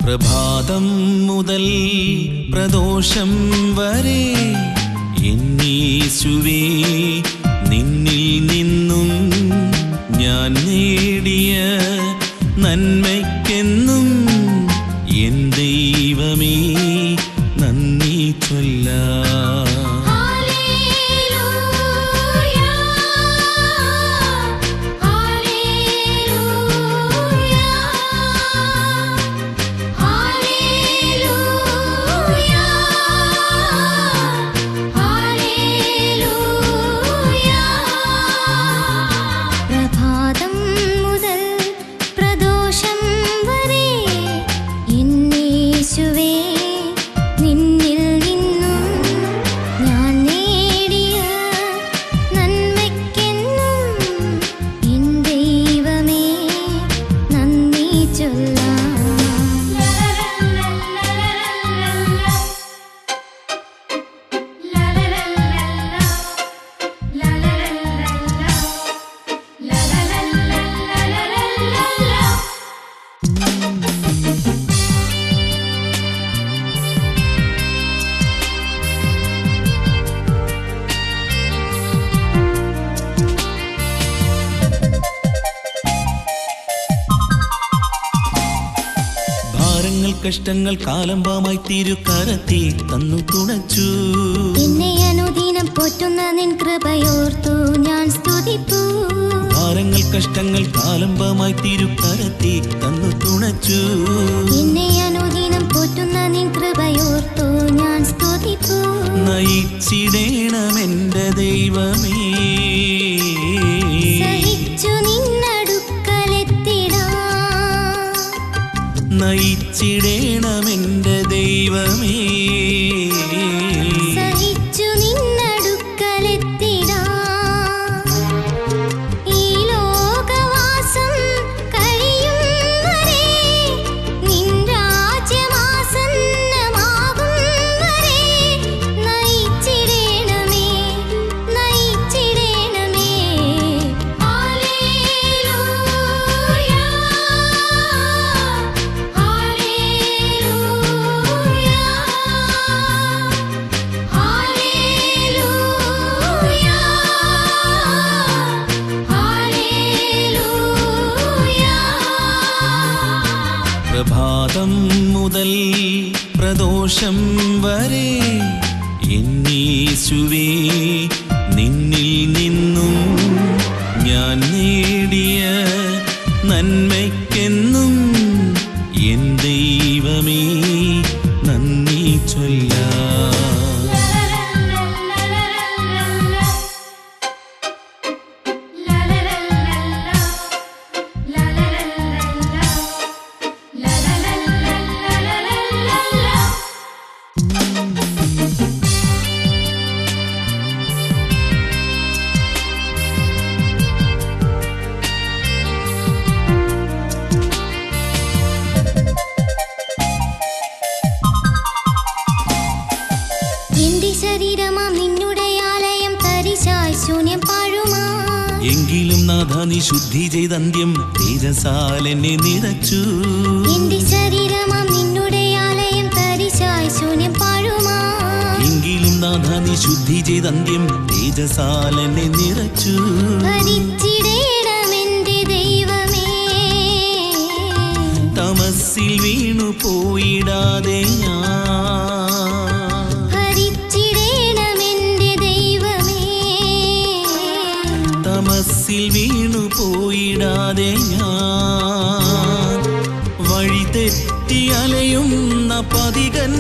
പ്രഭാതം മുതൽ പ്രദോഷം വരെ എന്നീശുവേ നിന്നിൽ നിന്നും ഞാൻ നേടിയ നന്മയ്ക്കെന്നും എൻ ദൈവമേ നന്ദി ചൊല്ലാം. കഷ്ടങ്ങൾ കാലംബമായി തിരുക്കരത്തിൽ തന്നു തുണച്ചു. എന്നെ അനുദിനം പോറ്റുന്ന നിൻ കൃപയോർത്തു ഞാൻ സ്തുതിപ്പു. ഭാരങ്ങൾ കഷ്ടങ്ങൾ കാലംബമായി തിരുക്കരത്തിൽ തന്നു തുണച്ചു. എന്നെ അനുദിനം പോറ്റുന്ന നിൻ കൃപയോർത്തു ഞാൻ സ്തുതിപ്പു. നയിച്ചിടേണമെന്റെ ദൈവമേ, സഹിച്ചു നിന്നടുക്കലെത്തിടാൻ. നയിച്ചിടേണമെന്റെ ദൈവമേ, സഹിച്ചു നിന്നടുക്കലെത്തിടാൻ. ഈ ലോകവാസം കഴിയും വരെ നിൻ രാജ്യമാസന്നമാകും വരെ നയിച്ചിടേണമേ, നയിച്ചിടേണമേ. Hallelujah, hallelujah, hallelujah, hallelujah. പ്രഭാതം മുതൽ പ്രദോഷം വരെ എന്നീശുവേ നിന്നിൽ നിന്നും ഞാൻ നേടിയ നന്മയ്ക്കെന്നും എൻ ദൈവമേ നന്ദി ചൊല്ലാം. എന്റെ ശരീരമാം നിന്നുടെ ആലയം തരിശായി ശൂന്യം പാഴുമാ. എങ്കിലും നാഥ നീ ശുദ്ധി ചെയ്തന്ത്യം തേജസാൽ എന്നെ നിറച്ചു. എന്റെ ശരീരമാം നിന്നുടെ ആലയം തരിശായി ശൂന്യം പാഴുമാ. എങ്കിലും നാഥ നീ ശുദ്ധി ചെയ്തന്ത്യം തേജസാൽ എന്നെ നിറച്ചു. ഭരിച്ചിടേണമെന്റെ ദൈവമേ, തമസ്സിൽ വീണു പോയിടാതെ ഞാൻ. ഭരിച്ചിടേണമെന്റെ ദൈവമേ, തമസ്സിൽ വീണു പോയിടാതെ ഞാൻ. വഴി തെറ്റി അലയുന്ന പതികൻ